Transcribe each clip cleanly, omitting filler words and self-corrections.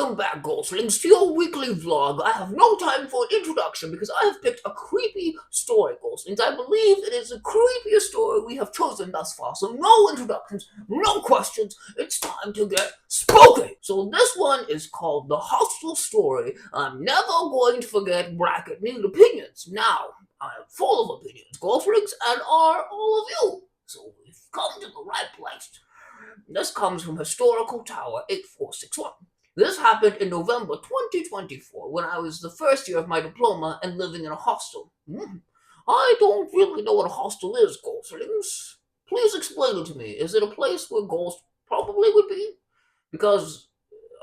Welcome back, Goslings, to your weekly vlog. I have no time for an introduction because I have picked a creepy story, Goslings. I believe it is the creepiest story we have chosen thus far, so no introductions, no questions. It's time to get spooky. So this one is called The Hostel Story. I'm never going to forget bracket need opinions. Now, I am full of opinions, Goslings, and are all of you. So we've come to the right place. This comes from Historical Tower 8461. This happened in November 2024 when I was the first year of my diploma and living in a hostel. I don't really know what a hostel is, Goslings. Please explain it to me. Is it a place where ghosts probably would be? Because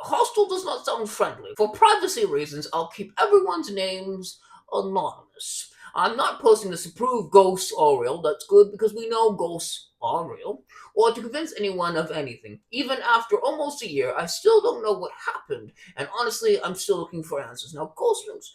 hostel does not sound friendly. For privacy reasons, I'll keep everyone's names anonymous. I'm not posting this to prove ghosts are real. That's good because we know ghosts are real. Or to convince anyone of anything. Even after almost a year, I still don't know what happened. And honestly, I'm still looking for answers. Now, Goslings,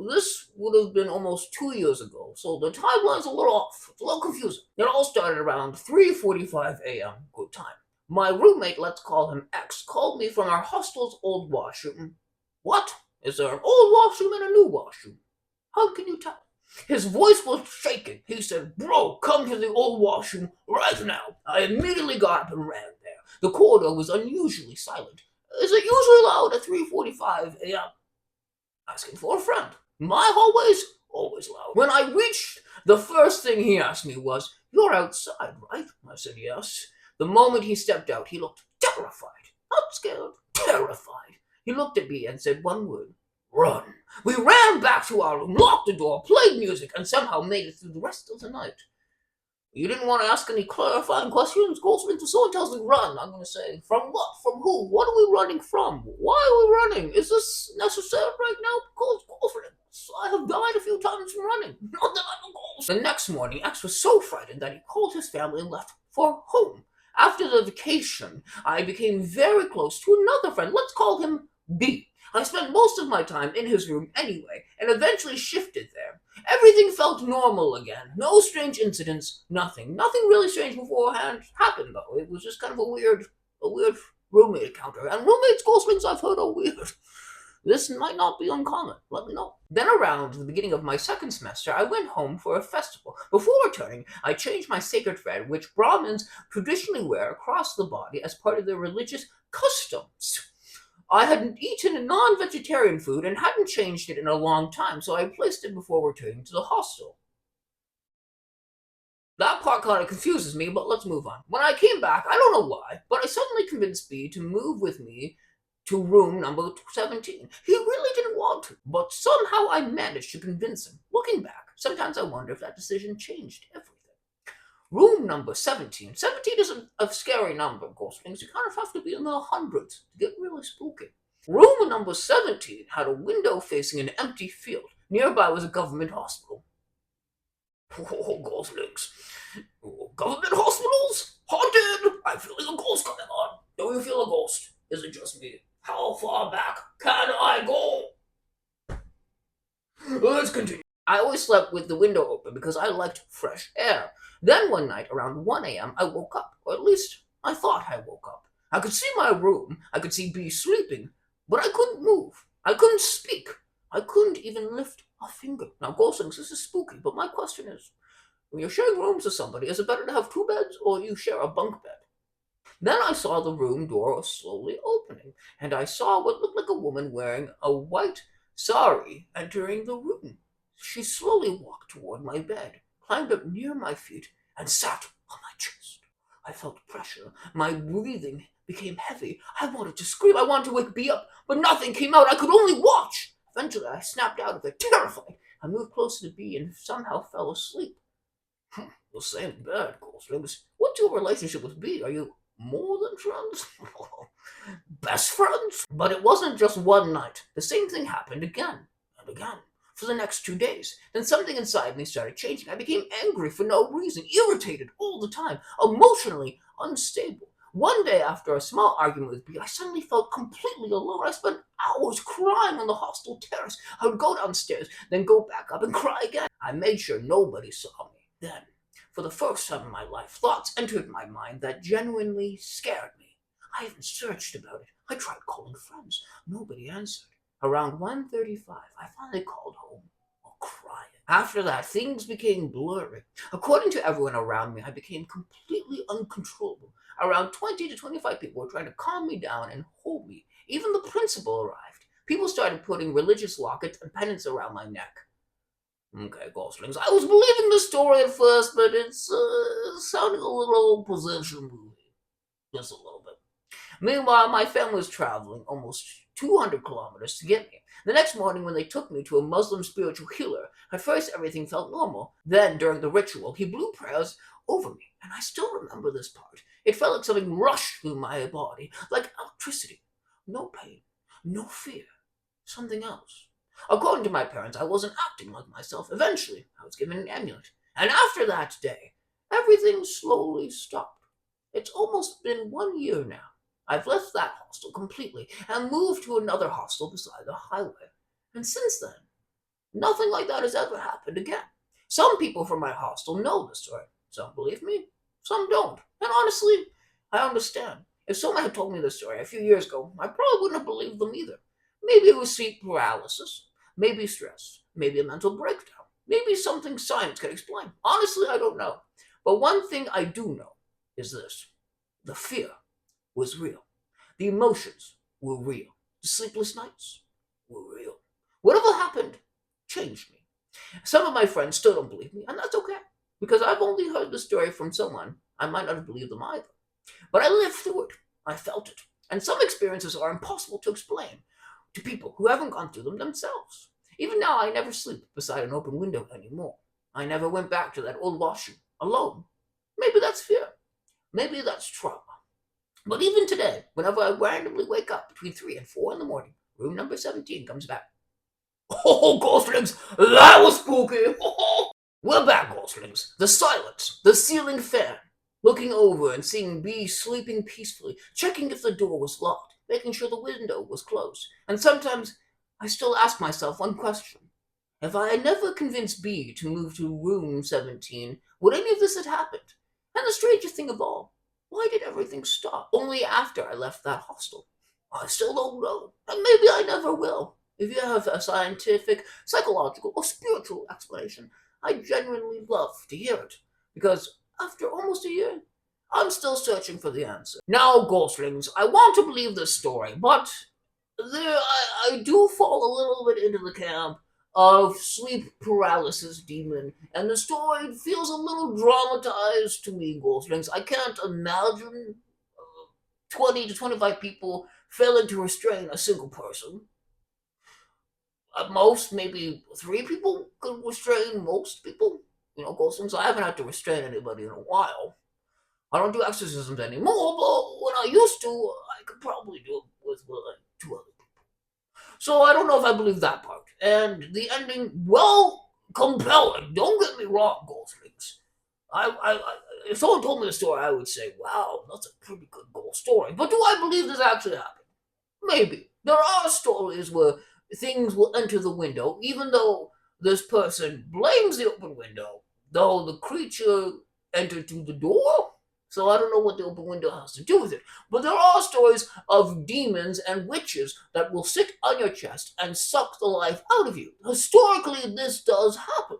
this would have been almost 2 years ago, so the timeline's a little off. It's a little confusing. It all started around 3:45 a.m. Good time. My roommate, let's call him X, called me from our hostel's old washroom. What? Is there an old washroom and a new washroom? How can you tell? His voice was shaking. He said, "Bro, come to the old washroom right now." I immediately got up and ran there. The corridor was unusually silent. Is it usually loud at 3:45 a.m.? Asking for a friend. My hallway's always loud. When I reached, the first thing he asked me was, "You're outside, right?" I said, "Yes." The moment he stepped out, he looked terrified. Not scared, terrified. He looked at me and said one word, "Run." We ran back to our room, locked the door, played music, and somehow made it through the rest of the night. You didn't want to ask any clarifying questions, Goslings? If someone tells me run, I'm going to say, from what? From who? What are we running from? Why are we running? Is this necessary right now? Goslings, I have died a few times from running. Not that I'm a ghost. The next morning, X was so frightened that he called his family and left for home. After the vacation, I became very close to another friend. Let's call him B. I spent most of my time in his room anyway, and eventually shifted there. Everything felt normal again. No strange incidents, nothing. Nothing really strange beforehand happened, though. It was just kind of a weird roommate encounter. And roommates, Goslings, I've heard are weird. This might not be uncommon. Let me know. Then around the beginning of my second semester, I went home for a festival. Before returning, I changed my sacred thread, which Brahmins traditionally wear across the body as part of their religious customs. I had eaten non-vegetarian food and hadn't changed it in a long time, so I placed it before returning to the hostel. That part kind of confuses me, but let's move on. When I came back, I don't know why, but I suddenly convinced B to move with me to room number 17. He really didn't want to, but somehow I managed to convince him. Looking back, sometimes I wonder if that decision changed everything. Room number 17. 17 isn't a scary number, Goslings. You kind of have to be in the hundreds to get really spooky. Room number 17 had a window facing an empty field. Nearby was a government hospital. Oh, Goslings. Government hospitals? Haunted! I'm feeling a ghost coming on. Do you feel a ghost? Is it just me? How far back can I go? Let's continue. I always slept with the window open because I liked fresh air. Then one night, around 1 a.m., I woke up, or at least I thought I woke up. I could see my room, I could see B sleeping, but I couldn't move. I couldn't speak. I couldn't even lift a finger. Now, Goslings, this is spooky, but my question is, when you're sharing rooms with somebody, is it better to have two beds or you share a bunk bed? Then I saw the room door slowly opening, and I saw what looked like a woman wearing a white sari entering the room. She slowly walked toward my bed, climbed up near my feet, and sat on my chest. I felt pressure. My breathing became heavy. I wanted to scream. I wanted to wake B up, but nothing came out. I could only watch. Eventually, I snapped out of it, terrified. I moved closer to B and somehow fell asleep. The same bed, Goslings. What's your relationship with B? Are you more than friends? Best friends? But it wasn't just one night. The same thing happened again and again for the next 2 days. Then something inside me started changing. I became angry for no reason, irritated all the time, emotionally unstable. One day, after a small argument with B, I suddenly felt completely alone. I spent hours crying on the hostel terrace. I would go downstairs, then go back up and cry again. I made sure nobody saw me. Then, for the first time in my life, thoughts entered my mind that genuinely scared me. I even searched about it. I tried calling friends. Nobody answered. Around 1:35, I finally called home, all crying. After that, things became blurry. According to everyone around me, I became completely uncontrollable. Around 20 to 25 people were trying to calm me down and hold me. Even the principal arrived. People started putting religious lockets and pendants around my neck. Okay, Goslings, I was believing the story at first, but it's sounding a little possession movie. Just a little bit. Meanwhile, my family was traveling almost 200 kilometers to get me. The next morning, when they took me to a Muslim spiritual healer, at first everything felt normal. Then, during the ritual, he blew prayers over me, and I still remember this part. It felt like something rushed through my body, like electricity. No pain, no fear, something else. According to my parents, I wasn't acting like myself. Eventually, I was given an amulet. And after that day, everything slowly stopped. It's almost been 1 year now. I've left that hostel completely and moved to another hostel beside the highway. And since then, nothing like that has ever happened again. Some people from my hostel know the story. Some believe me, some don't. And honestly, I understand. If someone had told me this story a few years ago, I probably wouldn't have believed them either. Maybe it was sleep paralysis, maybe stress, maybe a mental breakdown, maybe something science can explain. Honestly, I don't know. But one thing I do know is this: the fear was real. The emotions were real. The sleepless nights were real. Whatever happened changed me. Some of my friends still don't believe me, and that's okay, because I've only heard the story from someone. I might not have believed them either. But I lived through it. I felt it. And some experiences are impossible to explain to people who haven't gone through them themselves. Even now, I never sleep beside an open window anymore. I never went back to that old washroom alone. Maybe that's fear. Maybe that's trauma. But even today, whenever I randomly wake up between 3 and 4 in the morning, room number 17 comes back. Oh, Ghostlings, that was spooky. We're back, Ghostlings. The silence, the ceiling fan, looking over and seeing B sleeping peacefully, checking if the door was locked, making sure the window was closed. And sometimes I still ask myself one question. If I had never convinced B to move to room 17, would any of this have happened? And the strangest thing of all, why did everything stop only after I left that hostel? I still don't know, and maybe I never will. If you have a scientific, psychological, or spiritual explanation, I genuinely love to hear it, because after almost a year, I'm still searching for the answer. Now, Ghostlings, I want to believe this story, but I do fall a little bit into the camp of sleep paralysis demon, and the story feels a little dramatized to me, Ghostlings. I can't imagine 20 to 25 people failing to restrain a single person. At most, maybe 3 people could restrain most people. Ghostlings, I haven't had to restrain anybody in a while. I don't do exorcisms anymore, but when I used to, I could probably do it with like 2 other people. So I don't know if I believe that part. And the ending, well, compelling. Don't get me wrong, Ghostlings. If someone told me the story, I would say, wow, that's a pretty good ghost story. But do I believe this actually happened? Maybe. There are stories where things will enter the window, even though this person blames the open window, though the creature entered through the door. So I don't know what the open window has to do with it. But there are stories of demons and witches that will sit on your chest and suck the life out of you. Historically, this does happen.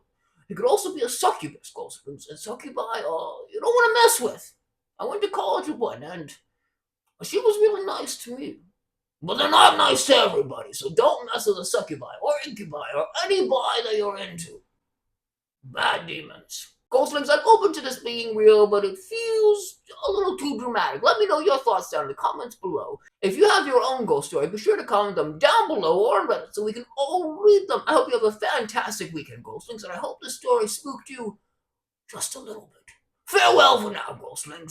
It could also be a succubus, Ghostlings, and succubi, you don't want to mess with. I went to college with one, and she was really nice to me. But they're not nice to everybody, so don't mess with a succubi or incubi or any bi that you're into. Bad demons. Ghostlings, I'm open to this being real, but it feels a little too dramatic. Let me know your thoughts down in the comments below. If you have your own ghost story, be sure to comment them down below or on Reddit so we can all read them. I hope you have a fantastic weekend, Ghostlings, and I hope this story spooked you just a little bit. Farewell for now, Ghostlings.